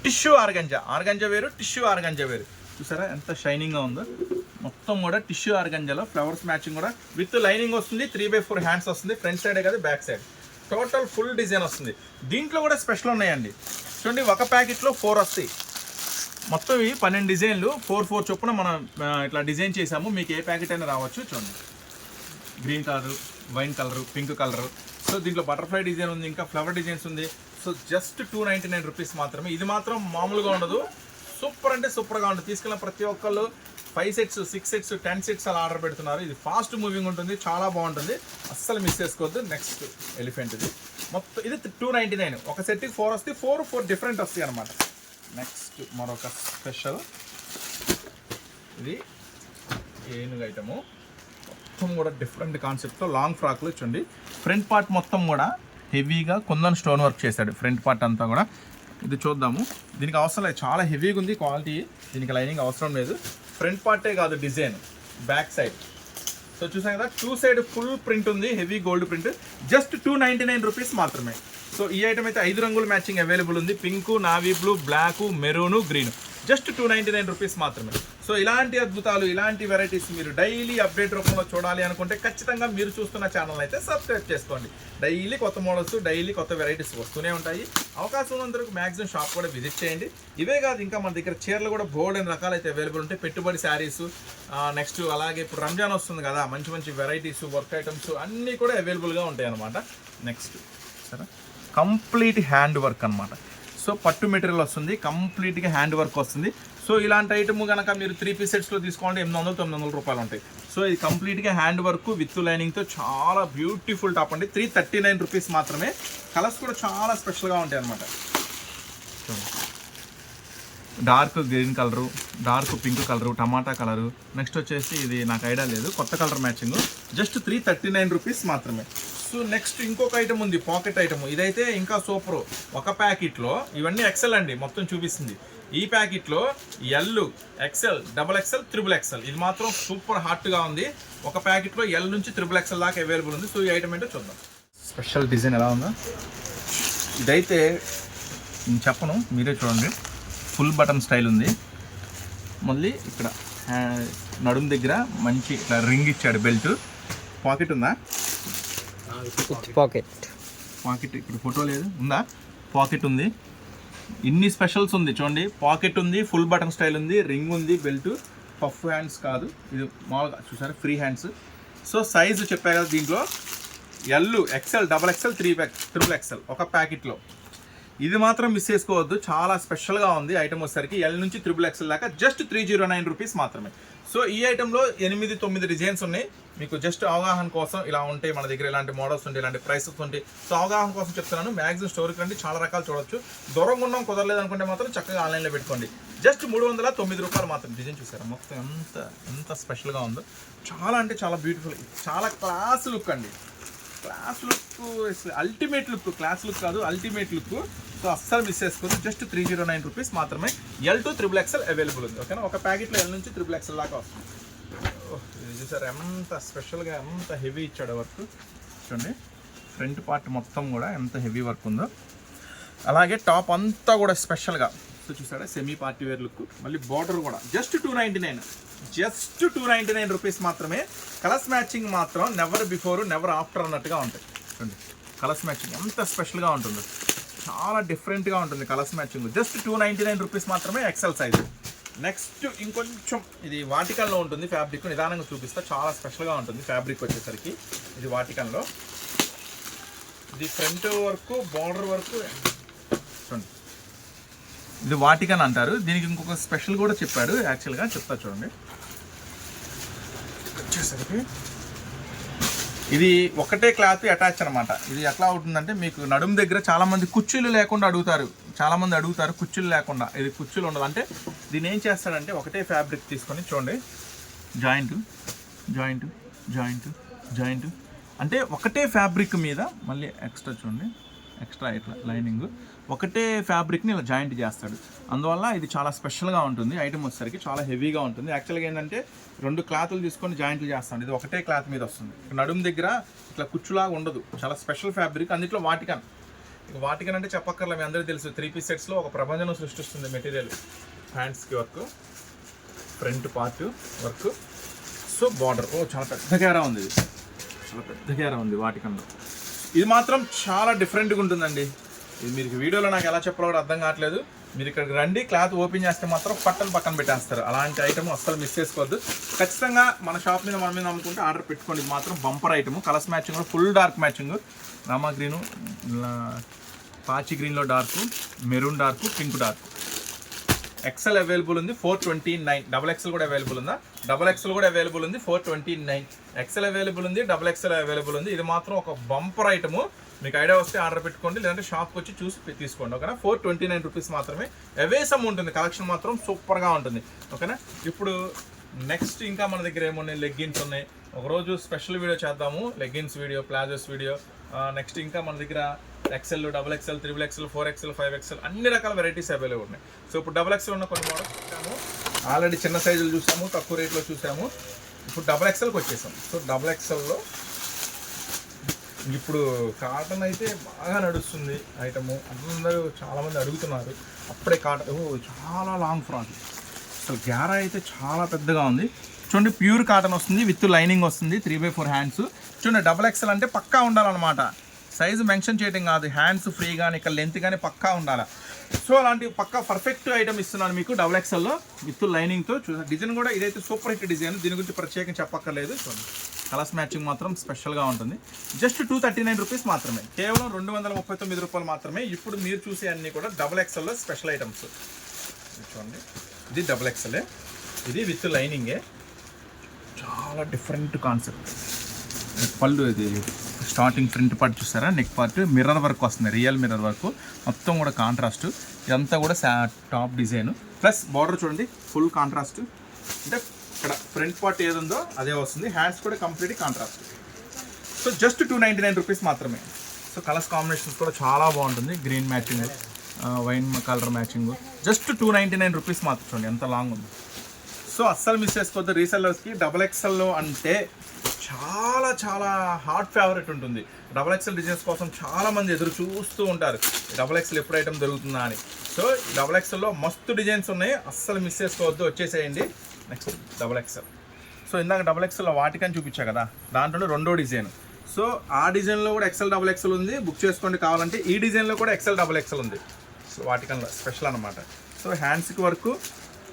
టిష్యూ ఆర్గంజా వేరు, టిష్యూ ఆర్గంజా వేరు. చూసారా ఎంత షైనింగ్గా ఉందో, మొత్తం కూడా టిష్యూ ఆర్గంజాలో ఫ్లవర్స్ మ్యాచింగ్ కూడా విత్ లైనింగ్ వస్తుంది. 3/4 హ్యాండ్స్ వస్తుంది, ఫ్రంట్ సైడే కాదు back side, total full design వస్తుంది. దీంట్లో కూడా స్పెషల్ ఉన్నాయండి. చూడండి, ఒక ప్యాకెట్లో 4 వస్తాయి. మొత్తం ఇవి 12 డిజైన్లు, 4 చొప్పున మనం ఇట్లా డిజైన్ చేసాము. మీకు ఏ ప్యాకెట్ అయినా రావచ్చు. చూడండి, green colour, wine colour, pink colour. So దీంట్లో బటర్ఫ్లై డిజైన్ ఉంది, ఇంకా ఫ్లవర్ డిజైన్స్ ఉంది. సో జస్ట్ 299 రూపీస్ మాత్రమే. ఇది మాత్రం మామూలుగా ఉండదు, సూపర్ అంటే సూపర్గా ఉంటుంది. తీసుకెళ్ళిన ప్రతి ఒక్కళ్ళు 5 సెట్స్, 6 సెట్స్, 10 సెట్స్ అలా ఆర్డర్ పెడుతున్నారు. ఇది ఫాస్ట్ మూవింగ్ ఉంటుంది, చాలా బాగుంటుంది, అస్సలు మిస్ చేసుకోవద్దు. నెక్స్ట్ ఎలిఫెంట్, ఇది మొత్తం ఇది 299. ఒక సెట్కి 4 వస్తాయి, 4 డిఫరెంట్ వస్తాయి అనమాట. నెక్స్ట్ మరొక స్పెషల్, ఇది ఏనుగు ఐటము, మొత్తం కూడా డిఫరెంట్ కాన్సెప్ట్తో లాంగ్ ఫ్రాక్లో చూడండి. ఫ్రంట్ పార్ట్ మొత్తం కూడా హెవీగా కుందన్ స్టోన్ వర్క్ చేశాడు, ఫ్రంట్ పార్ట్ అంతా కూడా. ఇది చూద్దాము, దీనికి అవసరం లేదు, చాలా హెవీగా ఉంది క్వాలిటీ, దీనికి లైనింగ్ అవసరం లేదు. ఫ్రంట్ పార్టే కాదు, డిజైన్ బ్యాక్ సైడ్. సో చూసాం కదా, 2 సైడ్ ఫుల్ ప్రింట్ ఉంది, heavy gold print. Just 299 rupees మాత్రమే. సో ఈ ఐటమ్ అయితే 5 రంగుల మ్యాచింగ్ అవైలబుల్ ఉంది, pink, navy blue, black, maroon, green. Just 299 rupees మాత్రమే. సో ఇలాంటి అద్భుతాలు, ఇలాంటి వెరైటీస్ మీరు డైలీ అప్డేట్ రూపంలో చూడాలి అనుకుంటే ఖచ్చితంగా మీరు చూస్తున్న ఛానల్ అయితే సబ్స్క్రైబ్ చేసుకోండి. డైలీ కొత్త మోడల్స్, డైలీ కొత్త వెరైటీస్ వస్తూనే ఉంటాయి. అవకాశం ఉన్నందుకు మ్యాక్సిమం షాప్ కూడా విజిట్ చేయండి. ఇవే కాదు, ఇంకా మన దగ్గర చీరలు కూడా బోల్డ్ అని రకాలు అయితే అవైలబుల్ ఉంటాయి. పెట్టుబడి శారీస్, నెక్స్ట్ అలాగే ఇప్పుడు రంజాన్ వస్తుంది కదా, మంచి మంచి వెరైటీస్, వర్క్ ఐటమ్స్ అన్నీ కూడా అవైలబుల్గా ఉంటాయి అన్నమాట. నెక్స్ట్ సరే, కంప్లీట్ హ్యాండ్ వర్క్ అనమాట. సో పట్టు మెటీరియల్ వస్తుంది, కంప్లీట్గా హ్యాండ్ వర్క్ వస్తుంది. సో ఇలాంటి ఐటమ్ కనుక మీరు 3 పీస్ సెట్స్లో తీసుకోండి 800-900 రూపాయలు ఉంటాయి. సో ఇది కంప్లీట్గా హ్యాండ్ వర్క్ విత్ లైనింగ్తో చాలా బ్యూటిఫుల్ టాప్ అండి. 339 రూపీస్ మాత్రమే. కలర్స్ కూడా చాలా స్పెషల్గా ఉంటాయి అన్నమాట. Dark green colour, dark pink colour, టమాటా కలరు. నెక్స్ట్ వచ్చేసి ఇది నాకు ఐడియా లేదు, కొత్త కలర్ మ్యాచింగ్. జస్ట్ 339 రూపీస్ మాత్రమే. సో నెక్స్ట్ ఇంకొక ఐటమ్ ఉంది, పాకెట్ ఐటమ్. ఇదైతే ఇంకా సూపర్. ఒక ప్యాకెట్లో ఇవన్నీ ఎక్సెల్ అండి, మొత్తం చూపిస్తుంది. ఈ ప్యాకెట్లో ఎల్, ఎక్సెల్, XXL, XXL. ఇది మాత్రం సూపర్ హాట్గా ఉంది. ఒక ప్యాకెట్లో ఎల్ నుంచి XXL దాకా అవైలబుల్ ఉంది. సో ఈ ఐటమ్ ఏంటో చూద్దాం. స్పెషల్ డిజైన్ ఎలా ఉందో ఇదైతే నేను చెప్పను, మీరే చూడండి. ఫుల్ బటన్ స్టైల్ ఉంది. మళ్ళీ ఇక్కడ నడుము దగ్గర మంచి ఇట్లా రింగ్ ఇచ్చాడు, బెల్ట్. పాకెట్ ఉందా? పాకెట్ ఇక్కడ ఫోటో లేదు, ఉందా? పాకెట్ ఉంది. ఇన్ని స్పెషల్స్ ఉంది చూడండి. పాకెట్ ఉంది, ఫుల్ బటన్ స్టైల్ ఉంది, రింగ్ ఉంది, బెల్ట్, పఫ్ హ్యాండ్స్ కాదు, ఇది మామూలుగా చూసారా ఫ్రీ హ్యాండ్స్. సో సైజు చెప్పా కదా, దీంట్లో L, XL, double XL, triple XL ఒక ప్యాకెట్లో. ఇది మాత్రం మిస్ చేసుకోవద్దు, చాలా స్పెషల్గా ఉంది ఐటమ్ వచ్చేసరికి. ఎల్ నుంచి త్రిబుల్ ఎక్సెల్ దాకా జస్ట్ 309 రూపీస్ మాత్రమే. సో ఈ ఐటెంలో 8-9 డిజైన్స్ ఉన్నాయి. మీకు జస్ట్ అవగాహన కోసం ఇలా ఉంటాయి మన దగ్గర, ఇలాంటి మోడల్స్ ఉంటాయి, ఇలాంటి ప్రైసెస్ ఉంటాయి. సో అవగాహన కోసం చెప్తున్నాను. మ్యాక్సిమం స్టోర్కి రండి, చాలా రకాలు చూడొచ్చు. దూరంగా ఉన్నాం కుదరలేదు అనుకుంటే మాత్రం చక్కగా ఆన్లైన్లో పెట్టుకోండి. జస్ట్ 309 రూపాయలు మాత్రం. డిజైన్ చూసారా మొత్తం ఎంత స్పెషల్గా ఉందో. చాలా అంటే చాలా బ్యూటిఫుల్, చాలా క్లాస్ లుక్ అండి. Class look, ultimate look, class look కాదు అల్టిమేట్ లుక్. సో అస్సలు మిస్ చేసుకోవద్దు. జస్ట్ 309 రూపీస్ మాత్రమే. L to triple XL available ఉంది. ఓకేనా, ఒక ప్యాకెట్లో ఎల్ నుంచి త్రిబుల్ ఎక్సెల్ దాకా వస్తుంది. ఇది చూసారు ఎంత స్పెషల్గా, ఎంత హెవీ ఇచ్చాడు వర్క్. చూడండి ఫ్రంట్ పార్ట్ మొత్తం కూడా ఎంత హెవీ వర్క్ ఉందో. అలాగే టాప్ అంతా కూడా స్పెషల్గా. సో చూసారా సెమీ పార్టీ వేర్ లుక్. మళ్ళీ బార్డర్ కూడా జస్ట్ 299, జస్ట్ 299 రూపీస్ మాత్రమే. కలర్స్ మ్యాచింగ్ మాత్రం నెవర్ బిఫోర్ నెవర్ ఆఫ్టర్ అన్నట్టుగా ఉంటాయి. చూడండి కలర్స్ మ్యాచింగ్ ఎంత స్పెషల్గా ఉంటుందో, చాలా డిఫరెంట్గా ఉంటుంది కలర్స్ మ్యాచింగ్. జస్ట్ 299 రూపీస్ మాత్రమే, ఎక్సెల్ సైజు. నెక్స్ట్ ఇంకొంచెం ఇది వాటికన్లో ఉంటుంది ఫ్యాబ్రిక్, నిదానంగా చూపిస్తా. చాలా స్పెషల్గా ఉంటుంది ఫ్యాబ్రిక్ వచ్చేసరికి. ఇది వాటికన్లో, ఇది ఫ్రంట్ వర్క్, బార్డర్ వర్క్. చూడండి ఇది వాటికన్ అంటారు. దీనికి ఇంకొక స్పెషల్ కూడా చెప్పాడు యాక్చువల్గా, చెప్తా చూడండి. వచ్చేసరికి ఇది ఒకటే క్లాత్ అటాచ్ అనమాట. ఇది ఎట్లా అవుతుందంటే మీకు నడుము దగ్గర చాలామంది కుర్చీలు లేకుండా అడుగుతారు, కుర్చీలు లేకుండా. ఇది కుర్చీలు ఉండదు అంటే దీన్ని ఏం చేస్తాడంటే ఒకటే ఫ్యాబ్రిక్ తీసుకొని చూడండి, జాయింట్ అంటే ఒకటే ఫ్యాబ్రిక్ మీద మళ్ళీ ఎక్స్ట్రా ఇట్లా లైనింగ్, ఒకటే ఫ్యాబ్రిక్ని ఇలా జాయింట్ చేస్తాడు. అందువల్ల ఇది చాలా స్పెషల్గా ఉంటుంది. ఐటమ్ వచ్చేసరికి చాలా హెవీగా ఉంటుంది. యాక్చువల్గా ఏంటంటే 2 క్లాతులు తీసుకొని జాయింట్లు చేస్తాడు. ఇది ఒకటే క్లాత్ మీద వస్తుంది. నడుము దగ్గర ఇట్లా కుచ్చులాగా ఉండదు, చాలా స్పెషల్ ఫ్యాబ్రిక్. అందులో వాటికన్. ఇక వాటికన్ అంటే చెప్పక్కర్లే, మీ అందరికీ తెలుసు. 3 పీస్ సెట్స్లో ఒక ప్రపంచం సృష్టిస్తుంది మెటీరియల్. హ్యాండ్స్కి work, front part work, so border. చాలా పెద్ద గేరా ఉంది, ఇది చాలా పెద్ద గేరా ఉంది వాటికన్లో. ఇది మాత్రం చాలా డిఫరెంట్గా ఉంటుందండి. ఇది మీరు వీడియోలో నాకు ఎలా చెప్పాలో కూడా అర్థం కావట్లేదు. మీరు ఇక్కడికి రండి, క్లాత్ ఓపెన్ చేస్తే మాత్రం పక్కన పెట్టేస్తారు. అలాంటి ఐటమ్ అస్సలు మిస్ చేసుకోవద్దు. ఖచ్చితంగా మన షాప్ మీద నమ్ముకుంటే ఆర్డర్ పెట్టుకోండి. ఇది మాత్రం బంపర్ ఐటమ్. కలర్స్ మ్యాచింగ్ కూడా full dark matching. Rama green, పాచి గ్రీన్లో dark, maroon dark, pink dark. XL available ఉంది 429. డబల్ ఎక్సెల్ కూడా అవైలబుల్ ఉందా? డబల్ ఎక్సెల్ కూడా అవైలబుల్ ఉంది 429. ఎక్సెల్ అవైలబుల్ ఉంది, డబల్ ఎక్సెల్ అవైలబుల్ ఉంది. ఇది మాత్రం ఒక బంపర్ ఐటము. మీకు ఐడియా వస్తే ఆర్డర్ పెట్టుకోండి, లేదంటే షాప్కి వచ్చి చూసి తీసుకోండి. ఓకేనా, 429 రూపీస్ మాత్రమే. అవేసం ఉంటుంది, కలెక్షన్ మాత్రం సూపర్గా ఉంటుంది. ఓకేనా, ఇప్పుడు నెక్స్ట్ ఇంకా మన దగ్గర ఏమున్నాయి, లెగ్గిన్స్ ఉన్నాయి. ఒకరోజు స్పెషల్ వీడియో చేద్దాము, leggings video, palazzos video. Next ఇంకా మన దగ్గర XL, double XL, triple XL, 4XL, 5XL అన్ని రకాల వెరైటీస్ అవైలబుల్ ఉన్నాయి. సో ఇప్పుడు డబల్ ఎక్సెల్ ఉన్న కొన్ని మోడల్స్ చూసాము, ఆల్రెడీ చిన్న సైజులు చూసాము, తక్కువ రేట్లో చూసాము. ఇప్పుడు డబల్ ఎక్సెల్కి వచ్చేసాం. సో డబల్ ఎక్సెల్లో ఇప్పుడు కాటన్ అయితే బాగా నడుస్తుంది ఐటము. అందరూ చాలామంది అడుగుతున్నారు. అప్పుడే కాటన్, చాలా లాంగ్ ఫ్రాక్. అసలు గ్యారా అయితే చాలా పెద్దగా ఉంది. చూడండి ప్యూర్ కాటన్ వస్తుంది, విత్ లైనింగ్ వస్తుంది, 3/4 హ్యాండ్స్. చూడండి డబల్ ఎక్సెల్ అంటే పక్కా ఉండాలన్నమాట. సైజు మెన్షన్ చేయడం కాదు, హ్యాండ్స్ ఫ్రీ కానీ ఇక్కడ లెంత్ కానీ పక్కా ఉండాలి. సో అలాంటి పక్కా పర్ఫెక్ట్ ఐటమ్ ఇస్తున్నాను మీకు డబల్ ఎక్సెల్లో విత్ లైనింగ్తో. చూసారు డిజైన్ కూడా ఇదైతే సూపర్ హిట్ డిజైన్, దీని గురించి ప్రత్యేకంగా చెప్పక్కర్లేదు. చూడండి కలర్స్ మ్యాచింగ్ మాత్రం స్పెషల్గా ఉంటుంది. జస్ట్ 239 రూపీస్ మాత్రమే, కేవలం 239 రూపాయలు మాత్రమే. ఇప్పుడు మీరు చూసే అన్నీ కూడా డబల్ ఎక్సెల్లో స్పెషల్ ఐటమ్స్. చూడండి ఇది డబల్ ఎక్సెలే, ఇది విత్ లైనింగే. చాలా డిఫరెంట్ కాన్సెప్ట్. పళ్ళు ఇది స్టార్టింగ్ ఫ్రంట్ పార్ట్ చూసారా, నెక్ పార్ట్ మిర్రర్ వర్క్ వస్తుంది, రియల్ మిర్రర్ వర్క్ మొత్తం కూడా కాంట్రాస్ట్. ఇదంతా కూడా టాప్ డిజైన్ ప్లస్ బార్డర్ చూడండి ఫుల్ కాంట్రాస్ట్. అంటే ఇక్కడ ఫ్రంట్ పార్ట్ ఏది ఉందో అదే వస్తుంది, హ్యాండ్స్ కూడా complete contrast. So just 299 rupees మాత్రమే. సో కలర్స్ కాంబినేషన్స్ కూడా చాలా బాగుంటుంది, green matching, wine colour matching. Just 299 rupees మాత్రం. చూడండి ఎంత లాంగ్ ఉంది. సో అస్సలు మిస్ చేసుకోవద్దు. రీసెల్లర్స్కి డబల్ ఎక్సెల్లో అంటే చాలా చాలా హాట్ ఫేవరెట్ ఉంటుంది. డబల్ ఎక్సెల్ డిజైన్స్ కోసం చాలామంది ఎదురు చూస్తూ ఉంటారు, డబల్ ఎక్సెల్ ఎప్పుడు ఐటమ్ దొరుకుతుందా అని. సో డబల్ ఎక్సెల్లో మస్తు డిజైన్స్ ఉన్నాయి, అస్సలు మిస్ చేసుకోవద్దు, వచ్చేసేయండి. Next double XL. సో ఇందాక డబల్ ఎక్సెల్లో వాటికని చూపించా కదా, దాంట్లో రెండో డిజైన్. సో ఆ డిజైన్లో కూడా ఎక్సెల్ డబల్ ఎక్సెల్ ఉంది, బుక్ చేసుకోండి కావాలంటే. ఈ డిజైన్లో కూడా ఎక్సెల్ డబల్ ఎక్సెల్ ఉంది. వాటికన్లో స్పెషల్ అనమాట. సో హ్యాండ్స్కి వర్క్,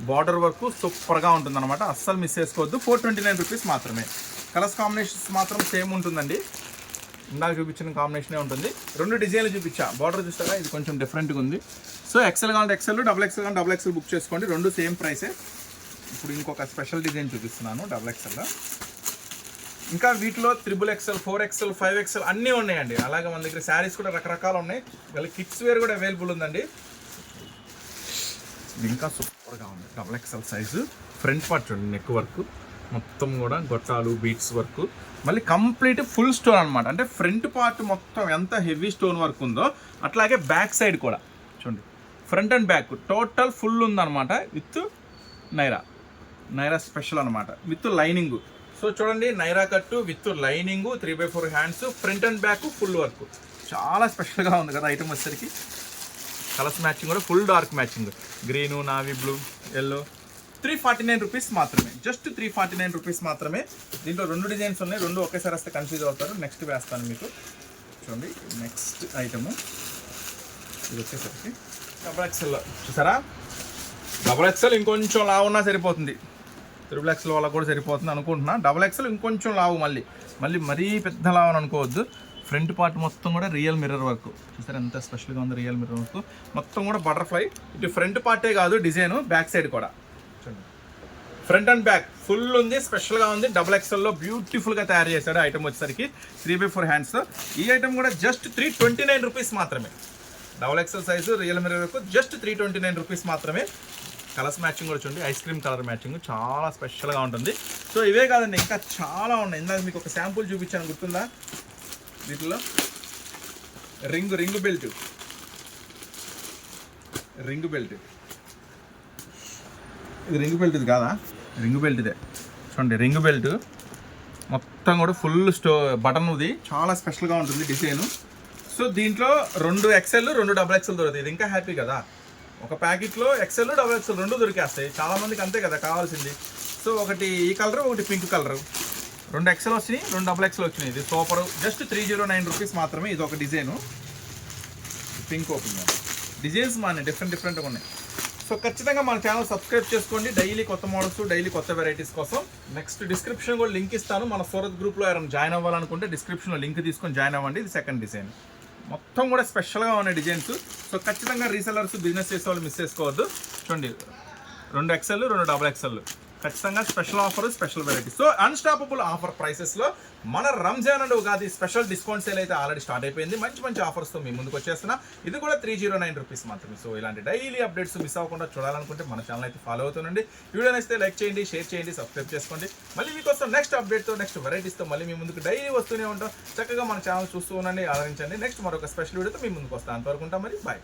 బార్డర్ వర్క్ సూపర్గా ఉంటుంది అనమాట. అస్సలు మిస్ చేసుకోవద్దు. 429 రూపీస్ మాత్రమే. కలర్స్ కాంబినేషన్స్ మాత్రం సేమ్ ఉంటుందండి, ఇందాక చూపించిన కాంబినేషనే ఉంటుంది. 2 డిజైన్లు చూపించా. బార్డర్ చూస్తారా, ఇది కొంచెం డిఫరెంట్గా ఉంది. సో ఎక్సెల్ కావాలంటే ఎక్సెల్, డబుల్ ఎక్సెల్ కావాలంటే డబుల్ ఎక్సెల్ బుక్ చేసుకోండి. 2 సేమ్ ప్రైసే. ఇప్పుడు ఇంకొక స్పెషల్ డిజైన్ చూపిస్తున్నాను డబుల్ ఎక్సెల్లో. ఇంకా వీటిలో 3XL, 4XL, 5XL అన్నీ ఉన్నాయండి. అలాగే మన దగ్గర శారీస్ కూడా రకరకాలు ఉన్నాయి. వీళ్ళ కిడ్స్ వేర్ కూడా అవైలబుల్ ఉందండి. ఇది ఇంకా సూపర్గా ఉంది. Double XL size. Front part చూడండి, నెక్ వర్క్ మొత్తం కూడా గొట్టాలు, బీట్స్ వర్క్, మళ్ళీ కంప్లీట్ ఫుల్ స్టోన్ అనమాట. అంటే ఫ్రంట్ పార్ట్ మొత్తం ఎంత హెవీ స్టోన్ వర్క్ ఉందో అట్లాగే బ్యాక్ సైడ్ కూడా చూడండి, front and back total full ఉందన్నమాట. విత్ నైరా స్పెషల్ అనమాట, విత్ లైనింగ్. సో చూడండి, నైరా కట్టు with lining, 3/4 hands, front and back full work. చాలా స్పెషల్గా ఉంది కదా ఐటమ్ వచ్చేసరికి. కలర్స్ మ్యాచింగ్ కూడా full dark matching, green, navy blue, yellow. 349 rupees మాత్రమే, జస్ట్ 349 రూపీస్ మాత్రమే. దీంట్లో 2 డిజైన్స్ ఉన్నాయి, 2 ఒకేసారి వస్తే కన్ఫ్యూజ్ అవుతారు. నెక్స్ట్ వేస్తాను మీకు. చూడండి నెక్స్ట్ ఐటము ఇది వచ్చేసరికి డబుల్ ఎక్సెల్. చూసారా, డబుల్ ఎక్సెల్ ఇంకొంచెం లావు ఉన్నా సరిపోతుంది. 3XL వాళ్ళకి కూడా సరిపోతుంది అనుకుంటున్నా. డబుల్ ఎక్సెల్ ఇంకొంచెం లావు, మళ్ళీ మరీ పెద్ద లావు అని అనుకోవద్దు. ఫ్రంట్ పార్ట్ మొత్తం కూడా రియల్ మిర్రర్ వర్క్. చూసారా ఎంత స్పెషల్గా ఉంది, రియల్ మిర్రర్ వర్క్ మొత్తం కూడా బటర్ఫ్లై. ఇటు ఫ్రంట్ పార్టే కాదు డిజైన్, బ్యాక్ సైడ్ కూడా చూడండి, ఫ్రంట్ అండ్ బ్యాక్ ఫుల్ ఉంది, స్పెషల్గా ఉంది. డబుల్ ఎక్సెల్లో బ్యూటిఫుల్గా తయారు చేశాడు ఐటమ్ వచ్చేసరికి 3/4 హ్యాండ్స్. ఈ ఐటమ్ కూడా జస్ట్ 329 రూపీస్ మాత్రమే. Double XL size, real mirror work, just 329 rupees మాత్రమే. కలర్స్ మ్యాచింగ్ కూడా చూడండి, ఐస్ క్రీమ్ కలర్ మ్యాచింగ్ చాలా స్పెషల్గా ఉంటుంది. సో ఇవే కాదండి, ఇంకా చాలా ఉన్నాయి. ఇందాక మీకు ఒక శాంపుల్ చూపించాను, గుర్తుందా? వీటిలో రింగ్ బెల్ట్, ఇది రింగ్ బెల్ట్, ఇది కాదా? రింగ్ బెల్ట్ ఇదే చూడండి. రింగ్ బెల్ట్ మొత్తం కూడా ఫుల్ బటన్ ఉంది, చాలా స్పెషల్గా ఉంటుంది డిజైన్. సో దీంట్లో 2 XL, 2 డబుల్ ఎక్సెల్ దొరుకుతాయి. ఇది ఇంకా హ్యాపీ కదా, ఒక ప్యాకెట్లో XL, డబుల్ ఎక్సెల్ 2 దొరికేస్తాయి. చాలామందికి అంతే కదా కావాల్సింది. సో ఒకటి ఈ కలర్, ఒకటి పింక్ కలర్, 2 XL వచ్చినాయి, 2 డబుల్ ఎక్సెల్ వచ్చినాయి. ఇది సూపర్, జస్ట్ 309 రూపీస్ మాత్రమే. ఇది ఒక డిజైను, పింక్ ఓపెన్ డిజైన్స్ మన డిఫరెంట్గా ఉన్నాయి. సో ఖచ్చితంగా మన ఛానల్ సబ్స్క్రైబ్ చేసుకోండి, డైలీ కొత్త మోడల్స్, డైలీ కొత్త వెరైటీస్ కోసం. నెక్స్ట్ డిస్క్రిప్షన్ కూడా లింక్ ఇస్తాను. మన సూరత్ గ్రూప్లో ఎవరైనా జాయిన్ అవ్వాలనుకుంటే డిస్క్రిప్షన్లో లింక్ తీసుకొని జాయిన్ అవ్వండి. ఇది సెకండ్ డిజైన్, మొత్తం కూడా స్పెషల్గా ఉన్నాయి డిజైన్స్. సో ఖచ్చితంగా రీసెలర్స్, బిజినెస్ చేసే వాళ్ళు మిస్ చేసుకోవద్దు. చూడండి 2 XL, 2 డబుల్ ఎక్సెల్, ఖచ్చితంగా special offer, special variety. So unstoppable offer ప్రైసెస్లో మన Ramzan and Ugadi special discount sale అయితే ఆల్రెడీ స్టార్ట్ అయిపోయింది. మంచి ఆఫర్స్తో మీ ముందుకు వచ్చేస్తున్నా. ఇది కూడా 309 రూపీస్ మాత్రమే. సో ఇలాంటి డైలీ అప్డేట్స్ మిస్ అవ్వకుండా చూడాలనుకుంటే మన ఛానల్ అయితే ఫాలో అవుతుండండి. వీడియో నచ్చితే లైక్ చేయండి, షేర్ చేయండి, సబ్స్క్రైబ్ చేసుకోండి. మళ్ళీ మీకోసం నెక్స్ట్ అప్డేట్తో, నెక్స్ట్ వెరైటీస్తో మళ్ళీ మీ ముందుకు డైలీ వస్తూనే ఉంటాం. చక్కగా మన ఛానల్ చూస్తూ ఉండండి, ఆదరించండి. నెక్స్ట్ మరొక స్పెషల్ వీడియోతో మీ ముందుకు వస్తాను. అంతవరకు ఉంటాం మరి, బాయ్.